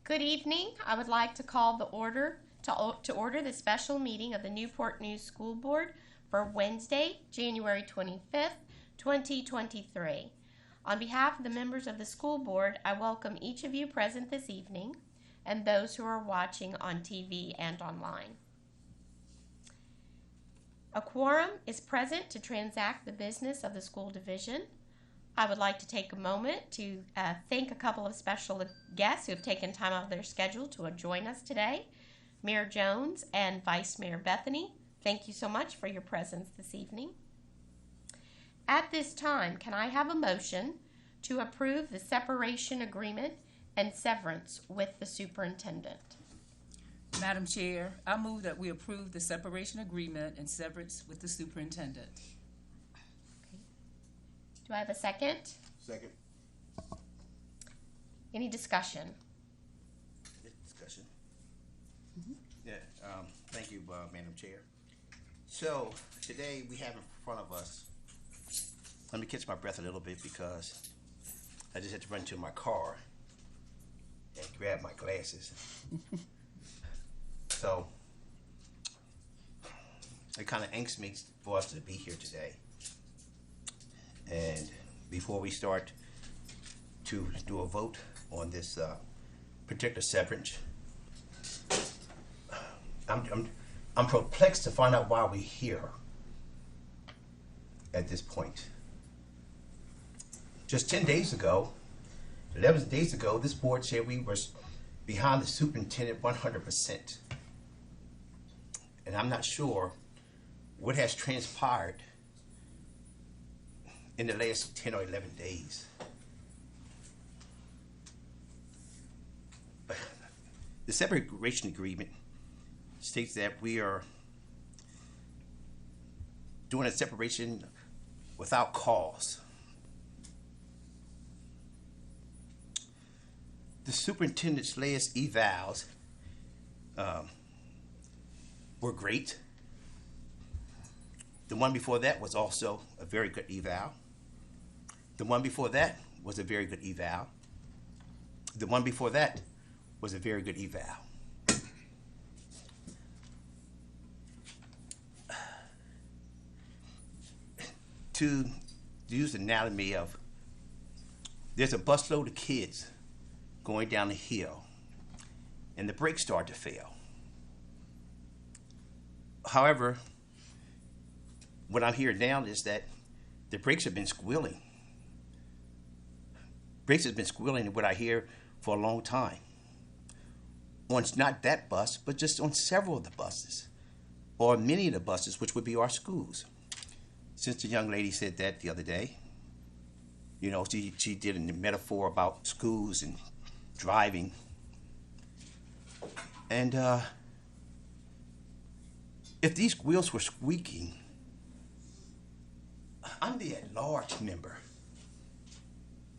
Good evening. I would like to call to order the special meeting of the Newport News School Board for Wednesday, January 25th, 2023. On behalf of the members of the school board, I welcome each of you present this evening and those who are watching on TV and online. A quorum is present to transact the business of the school division. I would like to take a moment to thank a couple of special guests who have taken time out of their schedule to join us today. Mayor Jones and Vice Mayor Bethany, thank you so much for your presence this evening. At this time, can I have a motion to approve the separation agreement and severance with the superintendent? Madam Chair, I move that we approve the separation agreement and severance with the superintendent. Do I have a second? Second. Any discussion? Discussion. Yeah, thank you, Madam Chair. So today we have in front of us, let me catch my breath a little bit because I just had to run to my car and grab my glasses. So it kind of angst me for us to be here today. And before we start to do a vote on this particular severance, I'm perplexed to find out why we're here at this point. Just 10 days ago, 11 days ago, this board said we were behind the superintendent 100%. And I'm not sure what has transpired in the last 10 or 11 days. The separation agreement states that we are doing a separation without cause. The superintendent's last evals were great. The one before that was also a very good eval. The one before that was a very good eval. The one before that was a very good eval. To use the analogy of, there's a busload of kids going down the hill and the brakes start to fail. However, what I'm hearing now is that the brakes have been squealing. Brakes has been squealing, what I hear, for a long time. On not that bus, but just on several of the buses, or many of the buses, which would be our schools. Since the young lady said that the other day, you know, she did a metaphor about schools and driving. And if these wheels were squeaking, I'm the at-large member.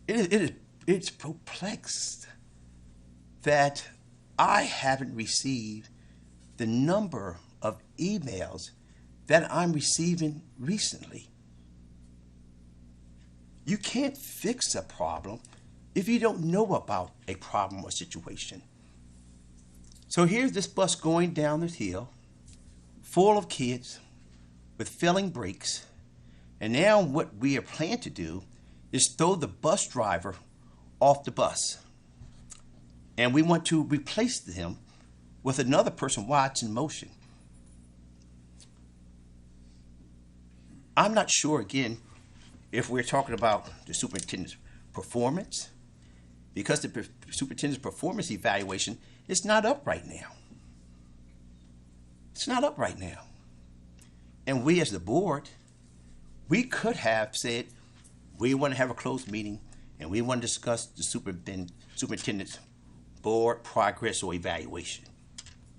It's perplexed that I haven't received the number of emails that I'm receiving recently. You can't fix a problem if you don't know about a problem or situation. So here's this bus going down the hill, full of kids with failing brakes, and now what we are planning to do is throw the bus driver off the bus. And we want to replace him with another person while it's in motion. I'm not sure, again, if we're talking about the superintendent's performance, because the superintendent's performance evaluation is not up right now. It's not up right now. And we as the board, we could have said, we want to have a closed meeting and we want to discuss the superintendent's board progress or evaluation.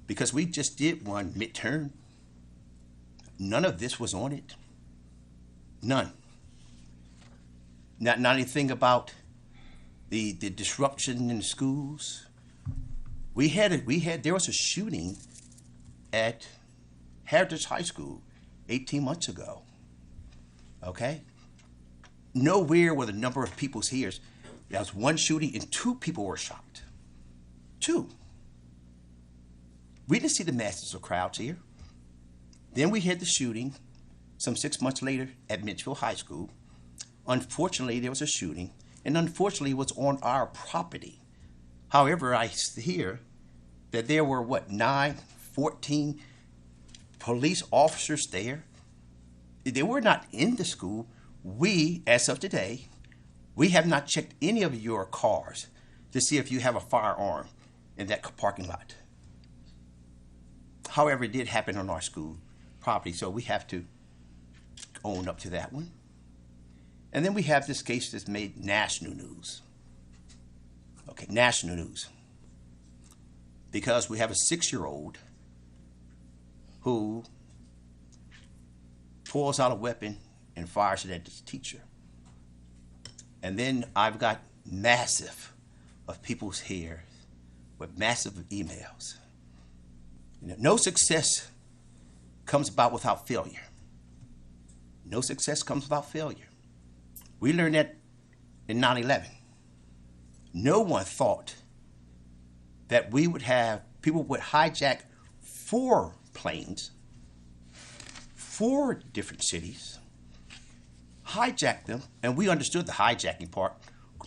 Because we just did one midterm. None of this was on it. None. Not anything about the disruption in the schools. There was a shooting at Heritage High School 18 months ago. Okay? Nowhere were the number of people's here. There was one shooting and 2 people were shot. Two, we didn't see the masses of crowds here. Then we had the shooting some 6 months later at Mitchell High School. Unfortunately, there was a shooting, and unfortunately, it was on our property. However, I hear that there were, 14 police officers there. They were not in the school. We, as of today, we have not checked any of your cars to see if you have a firearm in that parking lot. However, it did happen on our school property, so we have to own up to that one. And then we have this case that's made national news. Okay, national news. Because we have a 6-year-old who pulls out a weapon and fires it at this teacher. And then I've got massive of people's hair with massive emails. No success comes about without failure. No success comes without failure. We learned that in 9/11. No one thought that we would have people would hijack 4 planes, 4 different cities, hijack them, and we understood the hijacking part,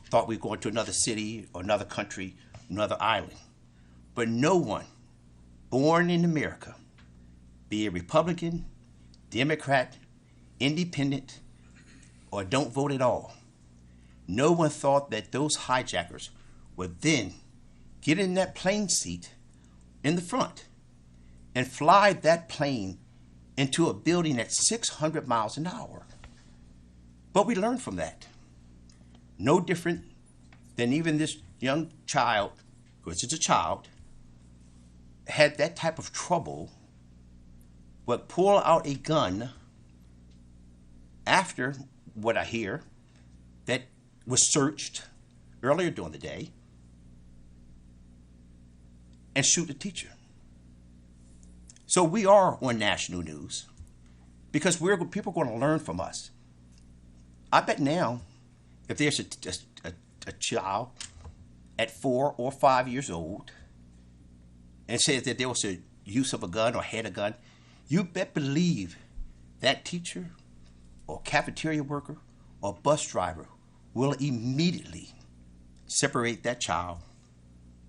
thought we were going to another city or another country, another island. But no one born in America, be it Republican, Democrat, Independent, or don't vote at all, no one thought that those hijackers would then get in that plane seat in the front and fly that plane into a building at 600 miles an hour. But we learned from that. No different than even this young child, which is a child, had that type of trouble, would pull out a gun after what I hear that was searched earlier during the day and shoot the teacher. So we are on national news because people are going to learn from us. I bet now if there's a child at 4 or 5 years old and says that there was a use of a gun or had a gun, you bet believe that teacher or cafeteria worker or bus driver will immediately separate that child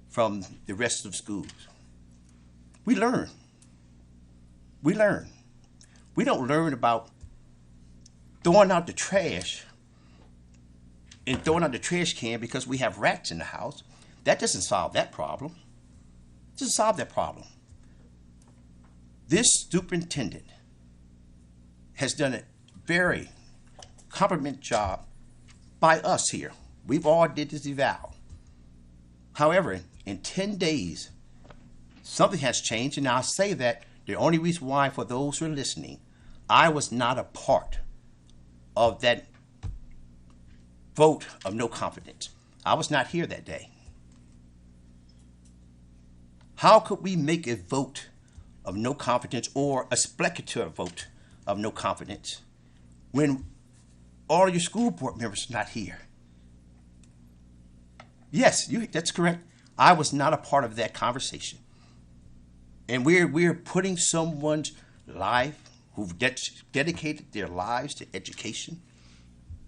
from the rest of schools. We learn. We learn. We don't learn about throwing out the trash and throwing out the trash can because we have rats in the house. That doesn't solve that problem. It doesn't solve that problem. This superintendent has done a very competent job by us here. We've all did this eval. However, in 10 days, something has changed, and I'll say that the only reason why, for those who are listening, I was not a part of that vote of no confidence. I was not here that day. How could we make a vote of no confidence or a speculative vote of no confidence when all your school board members are not here? Yes, that's correct. I was not a part of that conversation. And we're putting someone's life who've dedicated their lives to education,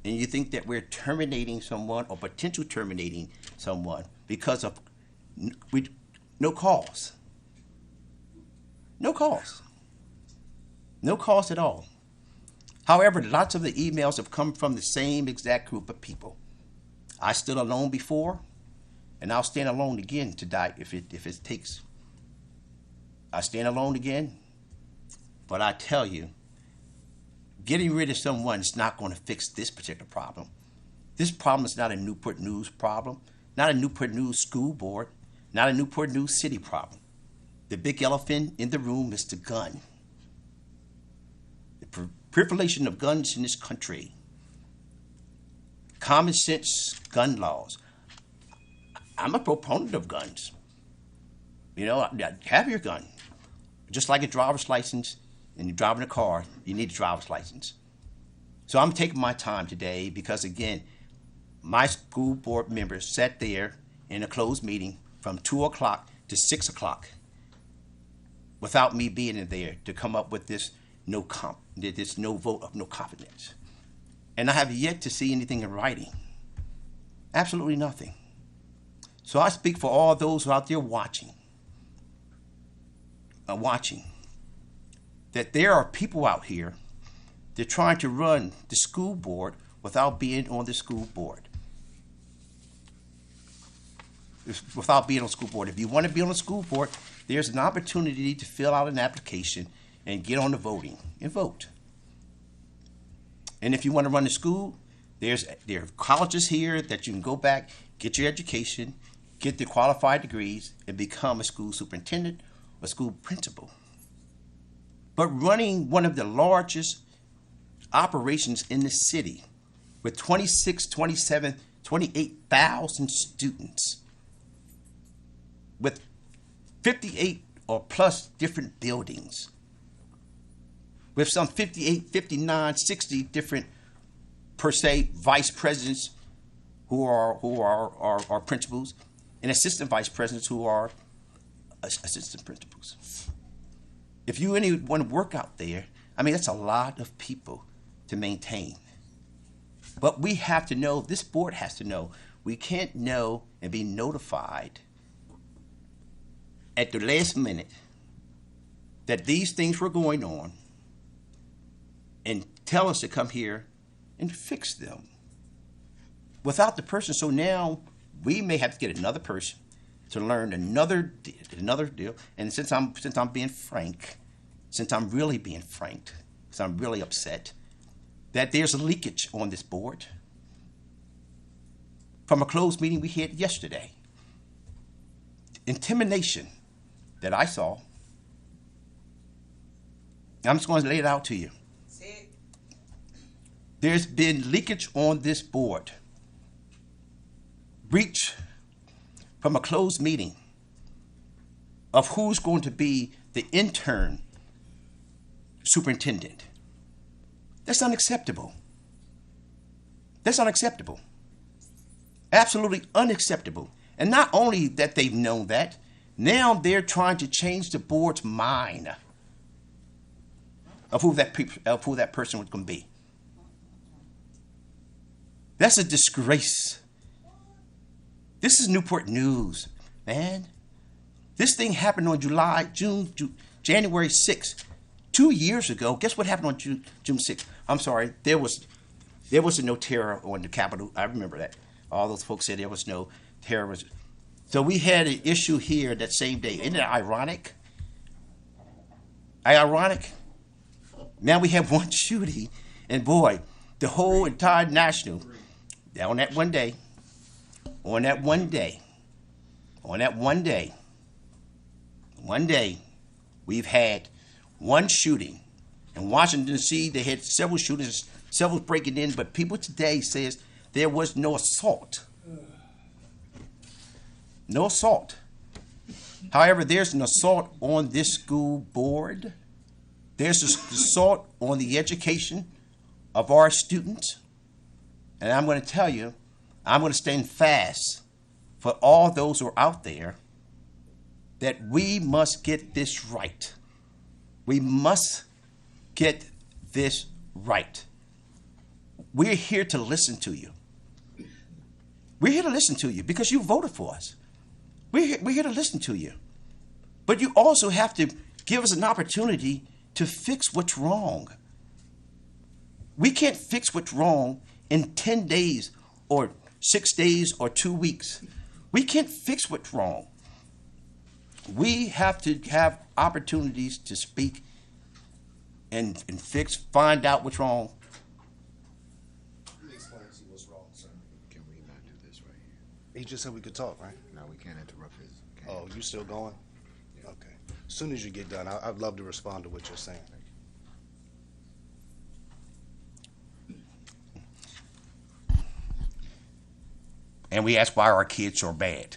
and you think that we're terminating someone or potential terminating someone because of no cause. No cause. No cause at all. However, lots of the emails have come from the same exact group of people. I stood alone before, and I'll stand alone again to die if it takes. I stand alone again, but I tell you, getting rid of someone is not going to fix this particular problem. This problem is not a Newport News problem, not a Newport News school board, not a Newport News city problem. The big elephant in the room is the gun. The proliferation of guns in this country. Common sense gun laws. I'm a proponent of guns. You know, have your gun. Just like a driver's license, and you're driving a car, you need a driver's license. So I'm taking my time today because, again, my school board members sat there in a closed meeting from 2 o'clock to 6 o'clock without me being in there to come up with this no vote of no confidence. And I have yet to see anything in writing. Absolutely nothing. So I speak for all those who are out there watching, that there are people out here that are trying to run the school board without being on the school board. Without being on the school board. If you want to be on the school board, there's an opportunity to fill out an application and get on the voting and vote. And if you want to run the school, there are colleges here that you can go back, get your education, get the qualified degrees, and become a school superintendent or school principal. But running one of the largest operations in the city with 26, 27, 28,000 students, with 58 or plus different buildings, with some 58, 59, 60 different, per se, vice presidents who are principals, and assistant vice presidents who are assistant principals. If you any want to work out there, I mean, that's a lot of people to maintain. But we have to know, this board has to know, we can't know and be notified at the last minute that these things were going on and tell us to come here and fix them without the person. So now we may have to get another person to learn another deal. And since I'm being frank, since I'm really being frank, because I'm really upset that there's a leakage on this board from a closed meeting we had yesterday. Intimidation that I saw. I'm just going to lay it out to you. There's been leakage on this board. Breach from a closed meeting of who's going to be the intern superintendent. That's unacceptable. That's unacceptable. Absolutely unacceptable. And not only that they've known that, now they're trying to change the board's mind of who that person was going to be. That's a disgrace. This is Newport news, man. This thing happened on January 6th, 2 years ago. Guess what happened on June 6th? I'm sorry, there was no terror on the Capitol. I remember that. All those folks said there was no terrorism. So we had an issue here that same day. Isn't it ironic? Ironic? Now we have one shooting, and boy, the whole entire national, on that one day, we've had one shooting. In Washington, D.C., they had several shootings, several breaking in, but people today says there was no assault. No assault. However, there's an assault on this school board. There's an assault on the education of our students. And I'm going to tell you, I'm going to stand fast for all those who are out there that we must get this right. We must get this right. We're here to listen to you. We're here to listen to you because you voted for us. We're here to listen to you. But you also have to give us an opportunity to fix what's wrong. We can't fix what's wrong in 10 days or 6 days or 2 weeks. We can't fix what's wrong. We have to have opportunities to speak and find out what's wrong. Explain to you what's wrong, sir. Can we not do this right here? He just said we could talk, right? No, we can't interrupt his. Oh, you still going? Okay. As soon as you get done, I'd love to respond to what you're saying. And we ask why our kids are bad.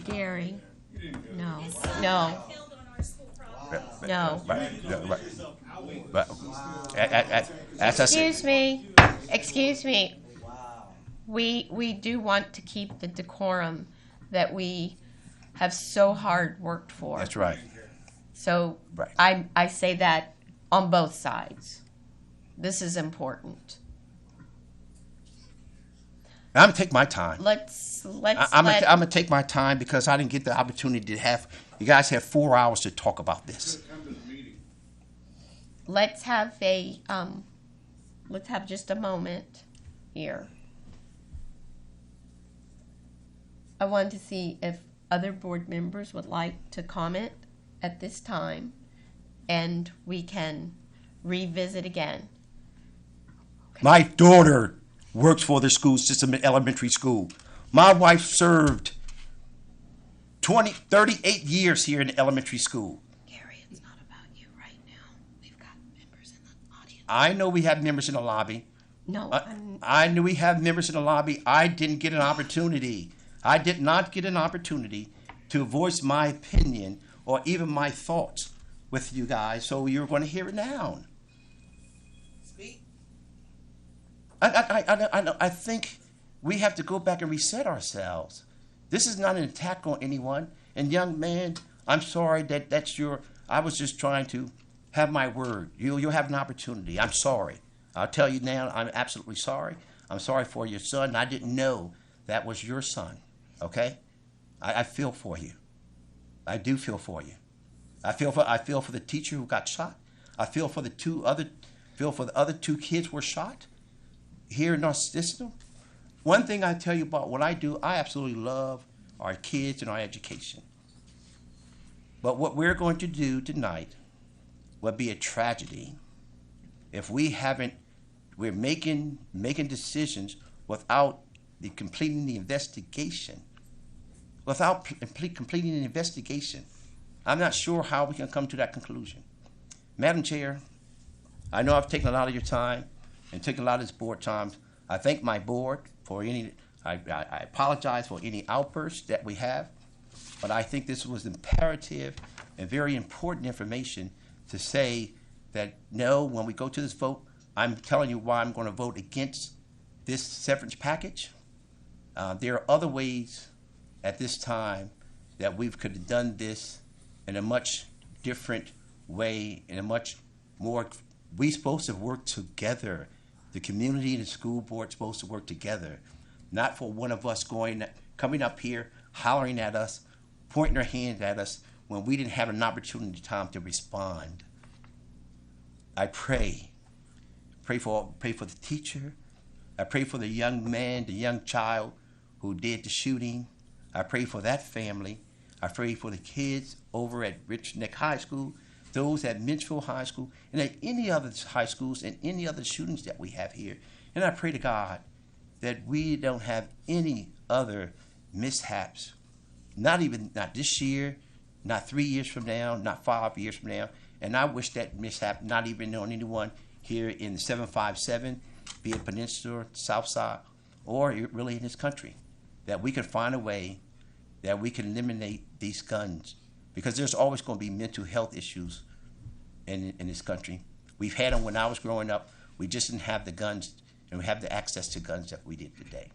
Gary, no. But as I said, Excuse me. We do want to keep the decorum that we have so hard worked for. That's right. So Right. I say that on both sides. This is important. I'm gonna take my time. I'm let gonna take my time because I didn't get the opportunity to have. You guys have 4 hours to talk about this. let's have just a moment here. I wanted to see if other board members would like to comment at this time, and we can revisit again. My daughter works for the school system in elementary school. My wife served 38 years here in elementary school. Gary, it's not about you right now. We've got members in the audience. I know we have members in the lobby. No, I knew we have members in the lobby. I didn't get an opportunity. I did not get an opportunity to voice my opinion or even my thoughts with you guys, so you're going to hear it now. Speak. I think we have to go back and reset ourselves. This is not an attack on anyone. And young man, I'm sorry that's your. I was just trying to have my word. You'll have an opportunity. I'm sorry. I'll tell you now. I'm absolutely sorry. I'm sorry for your son. I didn't know that was your son. Okay, I feel for you. I do feel for you. I feel for the teacher who got shot. I feel for the other two kids who were shot here in our system. One thing I tell you about what I do, I absolutely love our kids and our education. But what we're going to do tonight would be a tragedy if we're making decisions without completing the investigation. Without completing the investigation, I'm not sure how we can come to that conclusion. Madam Chair, I know I've taken a lot of your time and taken a lot of this board time. I thank my board for I apologize for any outbursts that we have, but I think this was imperative and very important information to say that no, when we go to this vote, I'm telling you why I'm going to vote against this severance package. There are other ways at this time that we could have done this in a much different way, in a much more, we're supposed to work together. The community and the school board supposed to work together, not for one of us coming up here, hollering at us, pointing their hands at us when we didn't have an opportunity time to respond. I pray for the teacher. I pray for the young man, the young child who did the shooting. I pray for that family. I pray for the kids over at Rich Neck High School, those at Mitchell High School, and at any other high schools and any other shootings that we have here. And I pray to God that we don't have any other mishaps, not this year, not 3 years from now, not 5 years from now. And I wish that mishap not even on anyone here in the 757, be it Peninsula, South Side, or really in this country, that we can find a way that we can eliminate these guns, because there's always going to be mental health issues in this country. We've had them when I was growing up. We just didn't have the guns and we have the access to guns that we did today.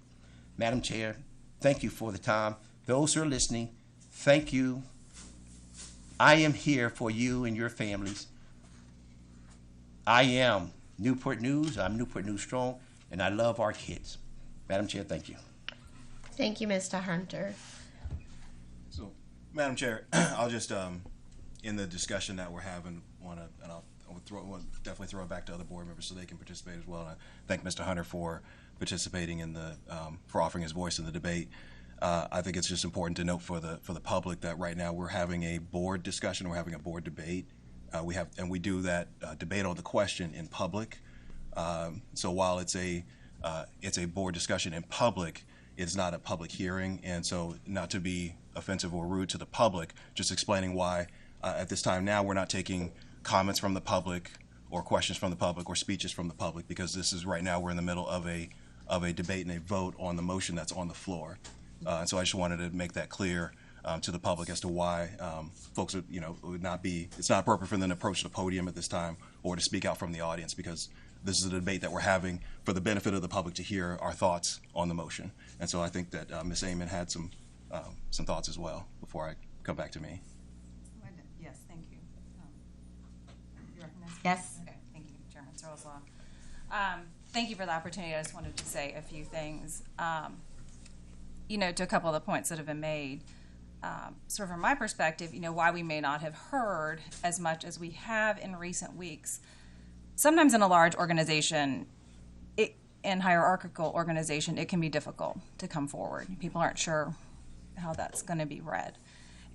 Madam Chair, thank you for the time. Those who are listening, thank you. I am here for you and your families. I am Newport News. I'm Newport News Strong, and I love our kids. Madam Chair, thank you. Thank you, Mr. Hunter. So, Madam Chair, I'll just, in the discussion that we're having, I'll definitely throw it back to other board members so they can participate as well. And I thank Mr. Hunter for participating in for offering his voice in the debate. I think it's just important to note for the public that right now we're having a board discussion, we're having a board debate. We do that debate on the question in public. So while it's a board discussion in public, it's not a public hearing, and so not to be offensive or rude to the public, just explaining why at this time now we're not taking comments from the public or questions from the public or speeches from the public, because this is right now we're in the middle of a debate and a vote on the motion that's on the floor. And so I just wanted to make that clear to the public as to why folks would, would not be, it's not appropriate for them to approach the podium at this time or to speak out from the audience, because this is a debate that we're having for the benefit of the public to hear our thoughts on the motion. And so I think that Ms. Amon had some some thoughts as well before I come back to me. Yes, thank you. You recognize? Yes. Okay, thank you, Chairman Searleslaw. Thank you for the opportunity. I just wanted to say a few things. To a couple of the points that have been made. Sort of from my perspective, why we may not have heard as much as we have in recent weeks. Sometimes in a large organization, in hierarchical organization, it can be difficult to come forward. People aren't sure how that's going to be read.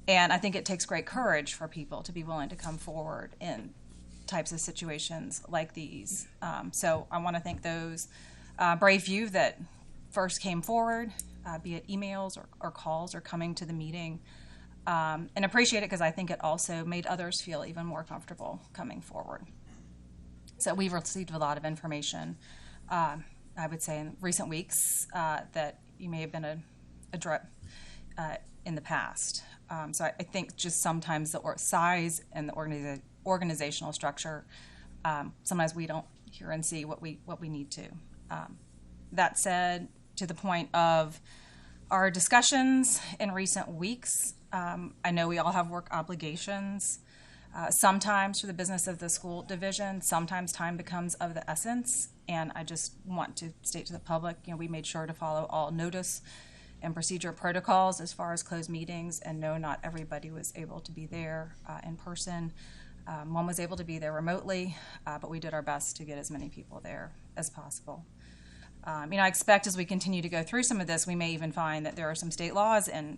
And I think it takes great courage for people to be willing to come forward in types of situations like these. So I want to thank those brave few that first came forward, be it emails or calls or coming to the meeting, and appreciate it because I think it also made others feel even more comfortable coming forward. So we've received a lot of information, I would say in recent weeks, that you may have been a drip in the past. So I think just sometimes the size and the organizational structure, sometimes we don't hear and see what we need to. That said, to the point of our discussions in recent weeks, I know we all have work obligations. Sometimes for the business of the school division, sometimes time becomes of the essence. And I just want to state to the public, we made sure to follow all notice and procedure protocols as far as closed meetings, and no, not everybody was able to be there in person. One was able to be there remotely, but we did our best to get as many people there as possible. I expect as we continue to go through some of this, we may even find that there are some state laws and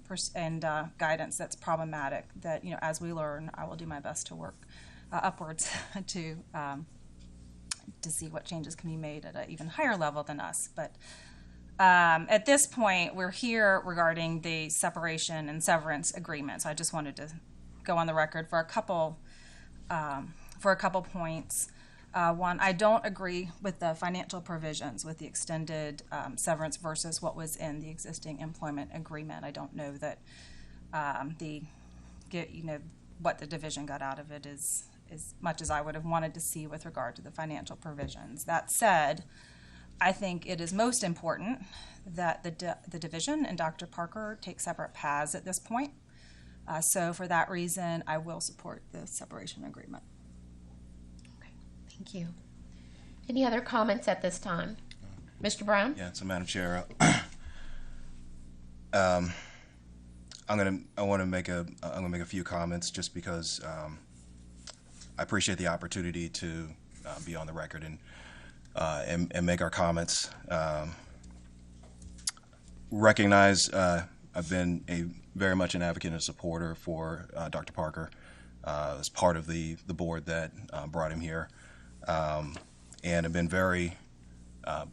guidance that's problematic that, as we learn, I will do my best to work upwards to see what changes can be made at an even higher level than us. But at this point, we're here regarding the separation and severance agreement. So I just wanted to go on the record for a couple points. One, I don't agree with the financial provisions with the extended severance versus what was in the existing employment agreement. I don't know that what the division got out of it is as much as I would have wanted to see with regard to the financial provisions. That said, I think it is most important that the division and Dr. Parker take separate paths at this point. So for that reason, I will support the separation agreement. Thank you. Any other comments at this time? Mr. Brown? Yeah, so Madam Chair, I'm gonna make a few comments just because I appreciate the opportunity to be on the record and make our comments. Recognize I've been very much an advocate and a supporter for Dr. Parker as part of the board that brought him here. And have been very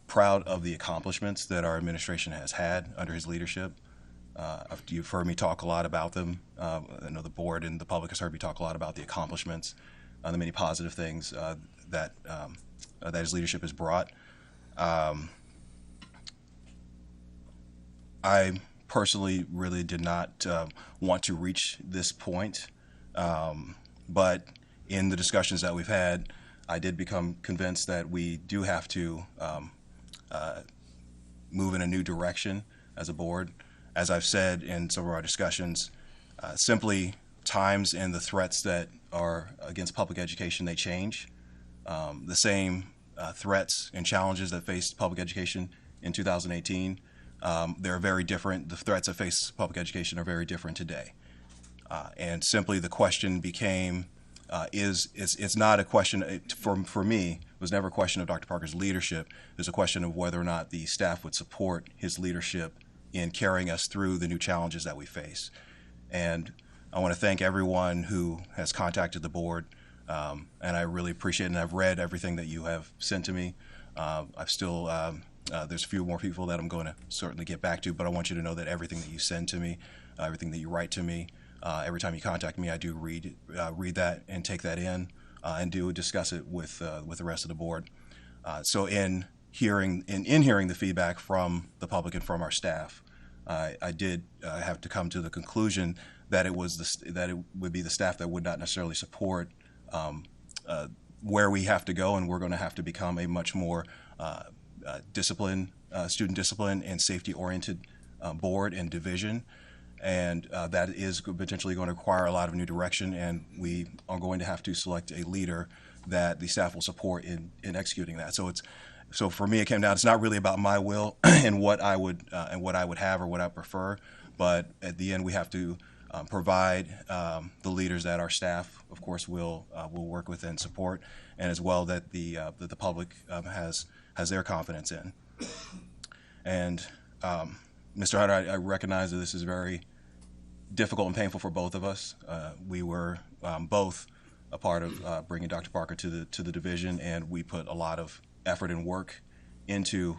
proud of the accomplishments that our administration has had under his leadership. You've heard me talk a lot about them. I know the board and the public has heard me talk a lot about the accomplishments, the many positive things that his leadership has brought. I personally really did not want to reach this point, but in the discussions that we've had, I did become convinced that we do have to move in a new direction as a board. As I've said in some of our discussions, simply times and the threats that are against public education, they change. The same threats and challenges that faced public education in 2018, they're very different. The threats that face public education are very different today. And simply the question became, it's not a question, for me, it was never a question of Dr. Parker's leadership. It was a question of whether or not the staff would support his leadership in carrying us through the new challenges that we face. And I want to thank everyone who has contacted the board, and I really appreciate it. And I've read everything that you have sent to me. I've still, there's a few more people that I'm going to certainly get back to, but I want you to know that everything that you send to me, everything that you write to me, every time you contact me, I do read that and take that in, and do discuss it with the rest of the board. So in hearing the feedback from the public and from our staff, I did have to come to the conclusion that it would be the staff that would not necessarily support where we have to go, and we're going to have to become a much more student discipline and safety oriented board and division. and that is potentially going to require a lot of new direction, and we are going to have to select a leader that the staff will support in executing that. So for me, it came down, it's not really about my will and what I would have or what I prefer, but at the end we have to provide the leaders that our staff, of course, will work with and support, and as well that the public has their confidence in. And Mr. Hunter, I recognize that this is very difficult and painful for both of us. We were both a part of bringing Dr. Parker to the division, and we put a lot of effort and work into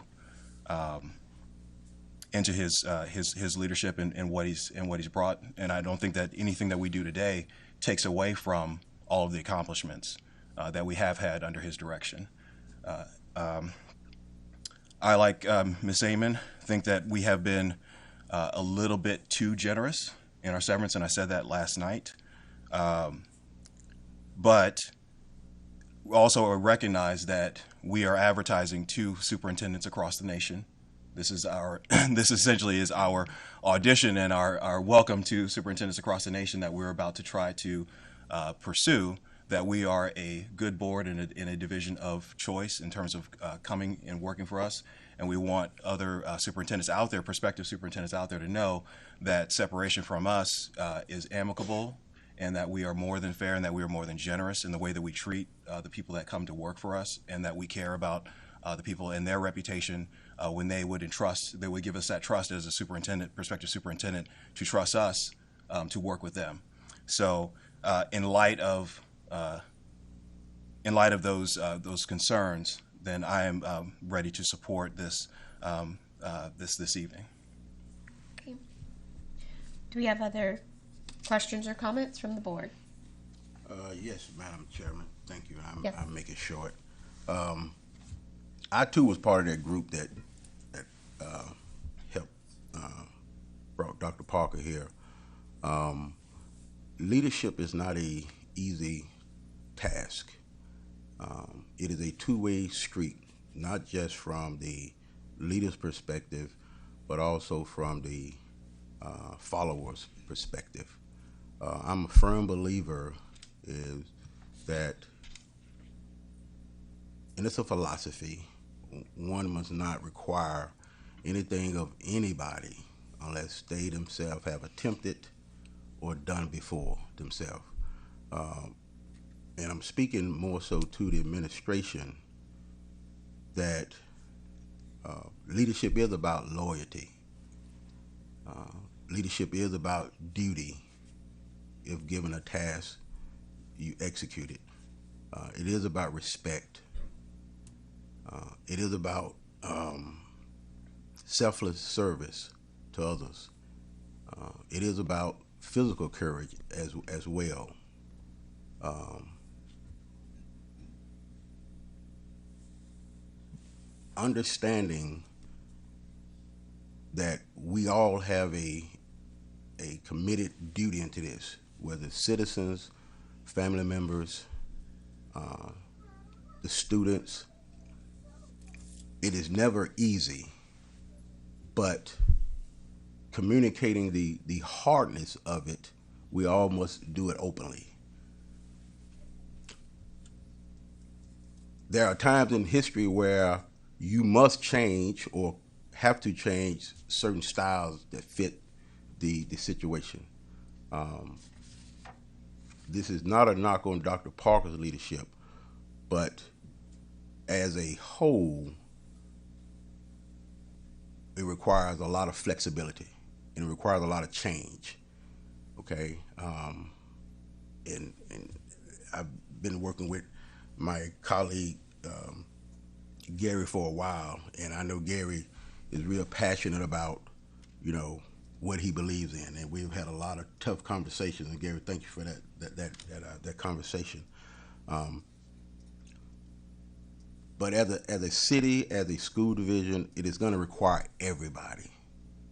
his leadership and what he's brought. And I don't think that anything that we do today takes away from all of the accomplishments that we have had under his direction. I, like Ms. Amon, think that we have been a little bit too generous in our severance, and I said that last night. But also recognize that we are advertising to superintendents across the nation. This essentially is our audition and our welcome to superintendents across the nation that we're about to try to pursue, that we are a good board in a division of choice in terms of coming and working for us. And we want other superintendents out there, prospective superintendents out there, to know that separation from us is amicable, and that we are more than fair, and that we are more than generous in the way that we treat the people that come to work for us, and that we care about the people and their reputation when they would give us that trust as a superintendent, prospective superintendent, to trust us to work with them. So in light of those concerns, then I am ready to support this this evening. Okay. Do we have other questions or comments from the board? Yes, Madam Chairman. Thank you. Yes. I'll make it short. I too was part of that group that helped brought Dr. Parker here. Leadership is not a easy task. It is a two-way street, not just from the leader's perspective, but also from the follower's perspective. I'm a firm believer is that, and it's a philosophy, one must not require anything of anybody unless they themselves have attempted or done before themselves. And I'm speaking more so to the administration that leadership is about loyalty. Leadership is about duty. If given a task, you execute it. It is about respect. It is about selfless service to others. It is about physical courage as well. Understanding that we all have a committed duty into this, whether citizens, family members, the students. It is never easy, but communicating the hardness of it, we all must do it openly. There are times in history where you must change or have to change certain styles that fit the situation. This is not a knock on Dr. Parker's leadership, but as a whole, it requires a lot of flexibility and it requires a lot of change. Okay, and I've been working with my colleague Gary for a while, and I know Gary is real passionate about, what he believes in, and we've had a lot of tough conversations. And Gary, thank you for that conversation. But as a city, as a school division, it is going to require everybody.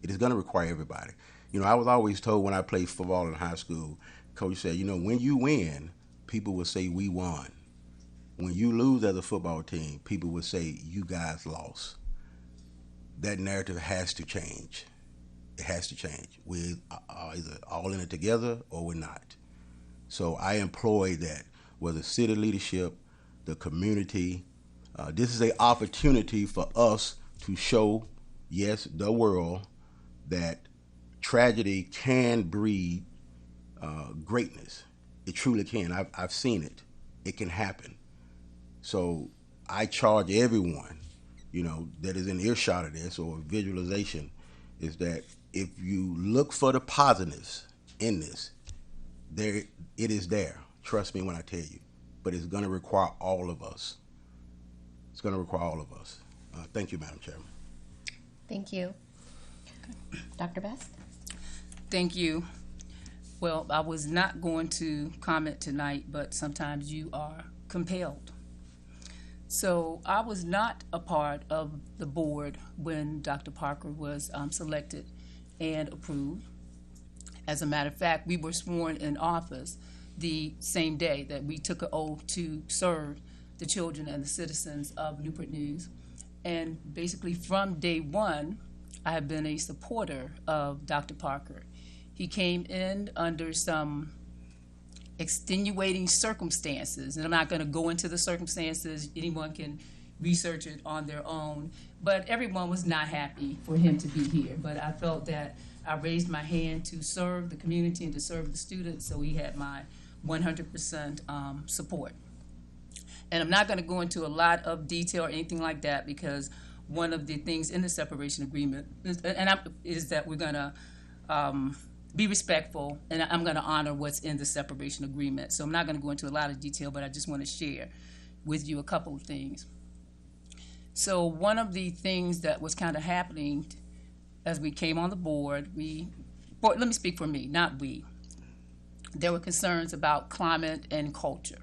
It is going to require everybody. I was always told when I played football in high school, coach said, when you win, people will say we won. When you lose as a football team, people will say you guys lost. That narrative has to change. It has to change. We are either all in it together or we're not. So I employ that, whether city leadership, the community. This is an opportunity for us to show, yes, the world, that tragedy can breed greatness. It truly can. I've seen it. It can happen. So I charge everyone, that is in earshot of this or visualization, is that if you look for the positives in this, it is there. Trust me when I tell you. But it's going to require all of us. It's going to require all of us. Thank you, Madam Chairman. Thank you. Dr. Best? Thank you. Well, I was not going to comment tonight, but sometimes you are compelled. So I was not a part of the board when Dr. Parker was selected and approved. As a matter of fact, we were sworn in office the same day that we took an oath to serve the children and the citizens of Newport News. And basically from day one, I have been a supporter of Dr. Parker. He came in under some extenuating circumstances, and I'm not going to go into the circumstances. Anyone can research it on their own, but everyone was not happy for him to be here. But I felt that I raised my hand to serve the community and to serve the students, so he had my 100% support. And I'm not going to go into a lot of detail or anything like that, because one of the things in the separation agreement is that we're going to be respectful, and I'm going to honor what's in the separation agreement. So I'm not going to go into a lot of detail, but I just want to share with you a couple of things. So one of the things that was kind of happening as we came on the board, let me speak for me, not we. There were concerns about climate and culture.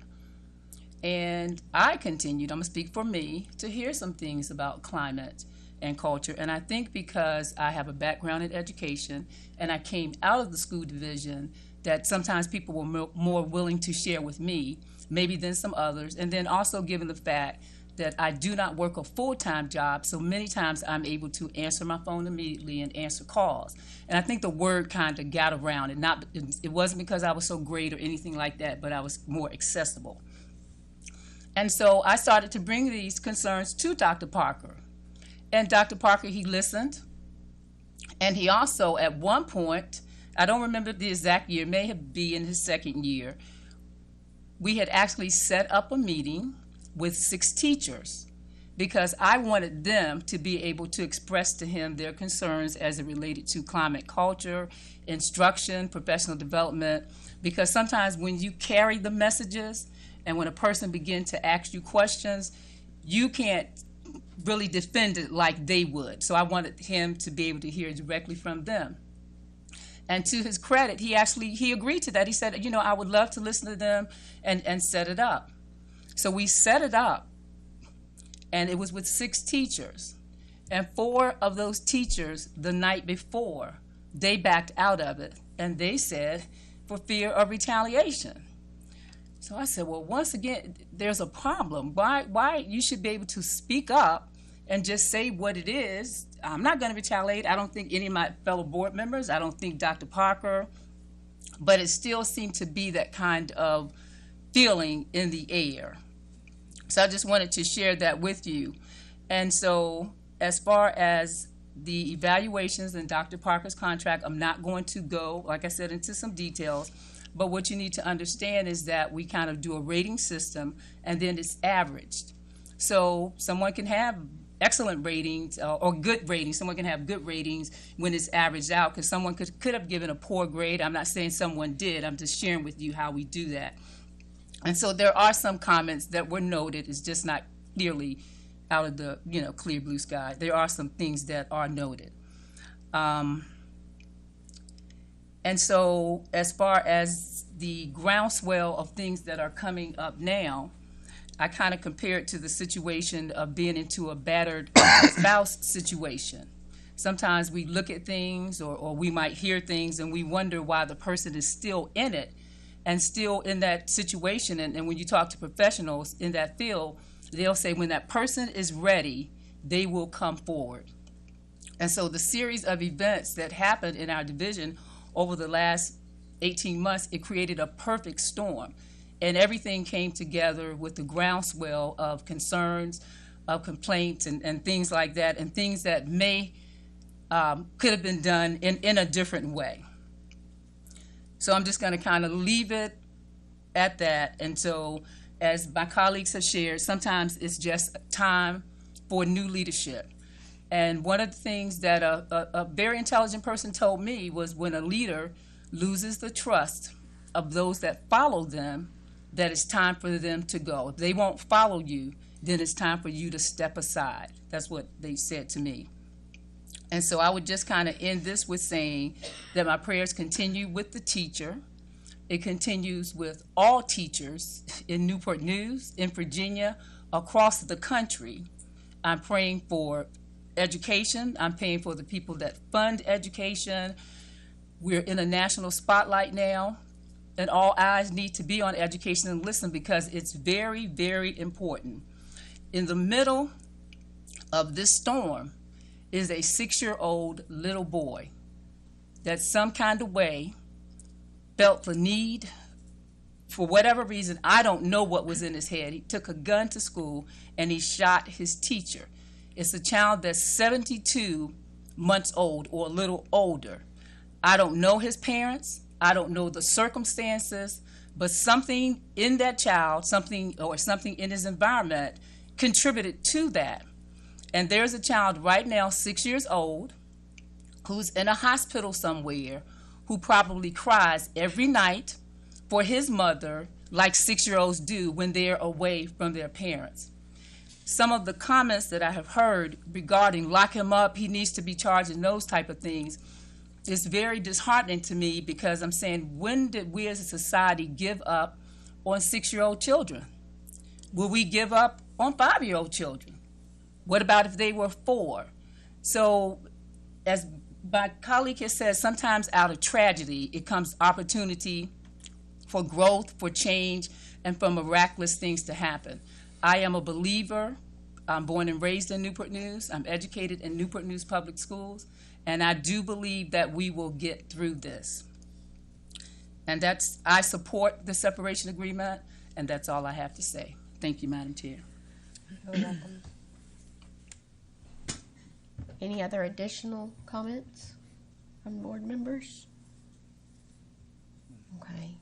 And I continued, I'm going to speak for me, to hear some things about climate and culture. And I think because I have a background in education and I came out of the school division, that sometimes people were more willing to share with me, maybe than some others. And then also given the fact that I do not work a full-time job, so many times I'm able to answer my phone immediately and answer calls. And I think the word kind of got around. It wasn't because I was so great or anything like that, but I was more accessible. And so I started to bring these concerns to Dr. Parker. And Dr. Parker, he listened. And he also, at one point, I don't remember the exact year, may have been in his second year, we had actually set up a meeting with 6 teachers because I wanted them to be able to express to him their concerns as it related to climate culture, instruction, professional development, because sometimes when you carry the messages and when a person begins to ask you questions, you can't really defend it like they would. So I wanted him to be able to hear directly from them. And to his credit, he agreed to that. He said, I would love to listen to them and set it up. So we set it up, and it was with 6 teachers. And 4 of those teachers, the night before, they backed out of it, and they said, for fear of retaliation. So I said, well, once again, there's a problem. Why you should be able to speak up and just say what it is. I'm not going to retaliate. I don't think any of my fellow board members, I don't think Dr. Parker, but it still seemed to be that kind of feeling in the air. So I just wanted to share that with you. And so as far as the evaluations in Dr. Parker's contract, I'm not going to go, like I said, into some details. But what you need to understand is that we kind of do a rating system, and then it's averaged. So someone can have excellent ratings or good ratings. Someone can have good ratings when it's averaged out, because someone could have given a poor grade. I'm not saying someone did. I'm just sharing with you how we do that. And so there are some comments that were noted. It's just not clearly out of the clear blue sky. There are some things that are noted. And so as far as the groundswell of things that are coming up now, I kind of compare it to the situation of being into a battered spouse situation. Sometimes we look at things or we might hear things and we wonder why the person is still in it and still in that situation. And when you talk to professionals in that field, they'll say when that person is ready, they will come forward. And so the series of events that happened in our division over the last 18 months, it created a perfect storm. And everything came together with the groundswell of concerns, of complaints, and things like that, and things that may could have been done in a different way. So I'm just going to kind of leave it at that. And so, as my colleagues have shared, sometimes it's just time for new leadership. And one of the things that a very intelligent person told me was when a leader loses the trust of those that follow them, that it's time for them to go. If they won't follow you, then it's time for you to step aside. That's what they said to me. And so I would just kind of end this with saying that my prayers continue with the teacher. It continues with all teachers in Newport News, in Virginia, across the country. I'm praying for education. I'm praying for the people that fund education. We're in a national spotlight now, and all eyes need to be on education and listen, because it's very, very important. In the middle of this storm is a 6-year-old little boy that some kind of way felt the need, for whatever reason, I don't know what was in his head. He took a gun to school and he shot his teacher. It's a child that's 72 months old or a little older. I don't know his parents. I don't know the circumstances, but something in that child, something in his environment contributed to that. And there's a child right now, 6 years old, who's in a hospital somewhere, who probably cries every night for his mother, like 6-year-olds do when they're away from their parents. Some of the comments that I have heard regarding lock him up, he needs to be charged, and those type of things, is very disheartening to me, because I'm saying, when did we as a society give up on 6-year-old children? Will we give up on 5-year-old children? What about if they were 4? So, as my colleague has said, sometimes out of tragedy, it comes opportunity for growth, for change, and for miraculous things to happen. I am a believer. I'm born and raised in Newport News. I'm educated in Newport News Public Schools, and I do believe that we will get through this. And I support the separation agreement, and that's all I have to say. Thank you, Madam Chair. You're welcome. Any other additional comments from board members? Okay.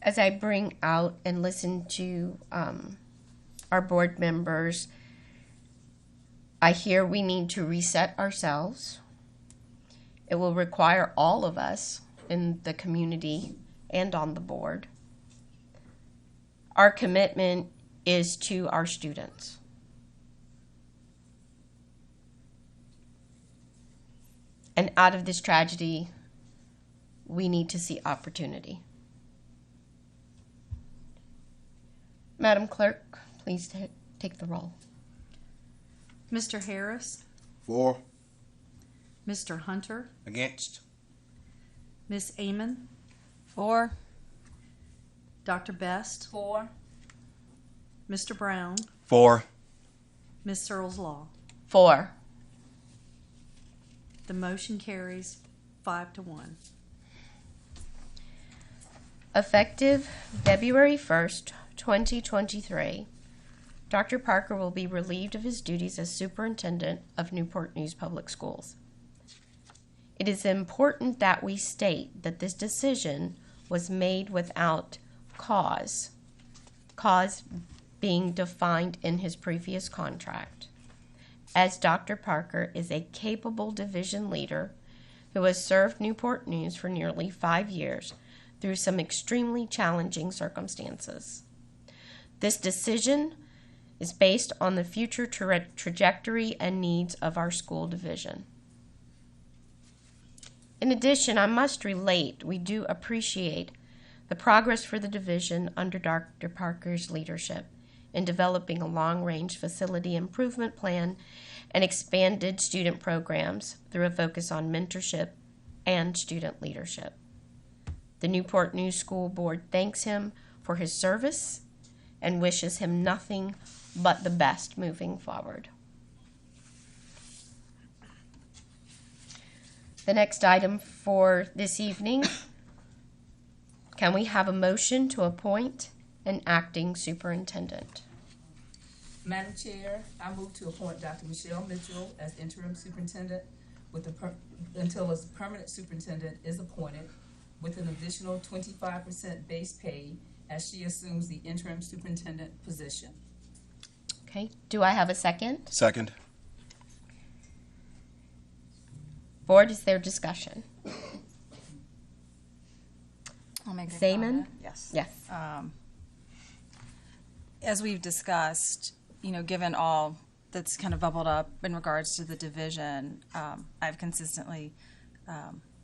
As I bring out and listen to our board members, I hear we need to reset ourselves. It will require all of us in the community and on the board. Our commitment is to our students. And out of this tragedy, we need to see opportunity. Madam Clerk, please take the roll. Mr. Harris, For. Mr. Hunter, Against. Miss Amon, For. Dr. Best, For. Mr. Brown, 4. Miss Searles Law. For. The motion carries 5-1. Effective February 1st, 2023, Dr. Parker will be relieved of his duties as superintendent of Newport News Public Schools. It is important that we state that this decision was made without cause being defined in his previous contract, as Dr. Parker is a capable division leader who has served Newport News for nearly 5 years through some extremely challenging circumstances. This decision is based on the future trajectory and needs of our school division. In addition, I must relate, we do appreciate the progress for the division under Dr. Parker's leadership in developing a long-range facility improvement plan and expanded student programs through a focus on mentorship and student leadership. The Newport News School Board thanks him for his service and wishes him nothing but the best moving forward. The next item for this evening, can we have a motion to appoint an acting superintendent? Madam Chair, I move to appoint Dr. Michelle Mitchell as interim superintendent until a permanent superintendent is appointed, with an additional 25% base pay as she assumes the interim superintendent position. Okay, do I have a second? Second. Board, is there discussion? I'll make a Seaman? comment. Yes. Yes. As we've discussed, given all that's kind of bubbled up in regards to the division, I've consistently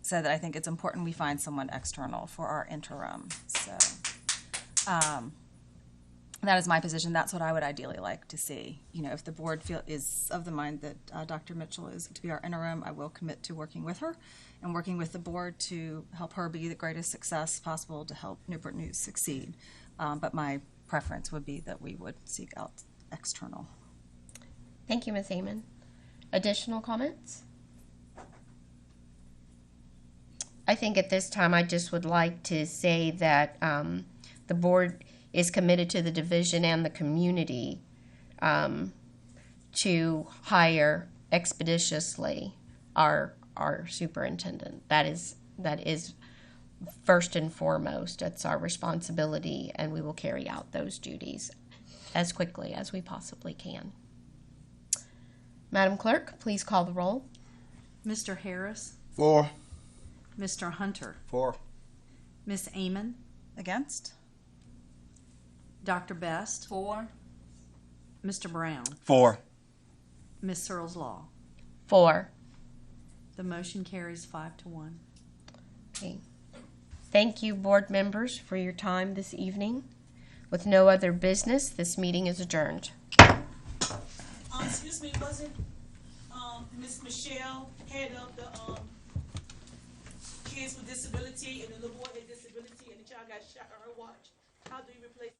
said that I think it's important we find someone external for our interim. So that is my position. That's what I would ideally like to see. If the board is of the mind that Dr. Mitchell is to be our interim, I will commit to working with her and working with the board to help her be the greatest success possible to help Newport News succeed. But my preference would be that we would seek out external. Thank you, Ms. Amon. Additional comments? I think at this time I just would like to say that the board is committed to the division and the community to hire expeditiously our superintendent. That is first and foremost. It's our responsibility, and we will carry out those duties as quickly as we possibly can. Madam Clerk, please call the roll. Mr. Harris, 4. Mr. Hunter, 4. Miss Amon, Against? Dr. Best, 4. Mr. Brown, 4. Miss Searles Law. 4. The motion carries 5 to 1. Okay. Thank you, board members, for your time this evening. With no other business, this meeting is adjourned. Excuse me, wasn't Miss Michelle head of the kids with disability and the little boy had disability and the child got shot on her watch? How do you replace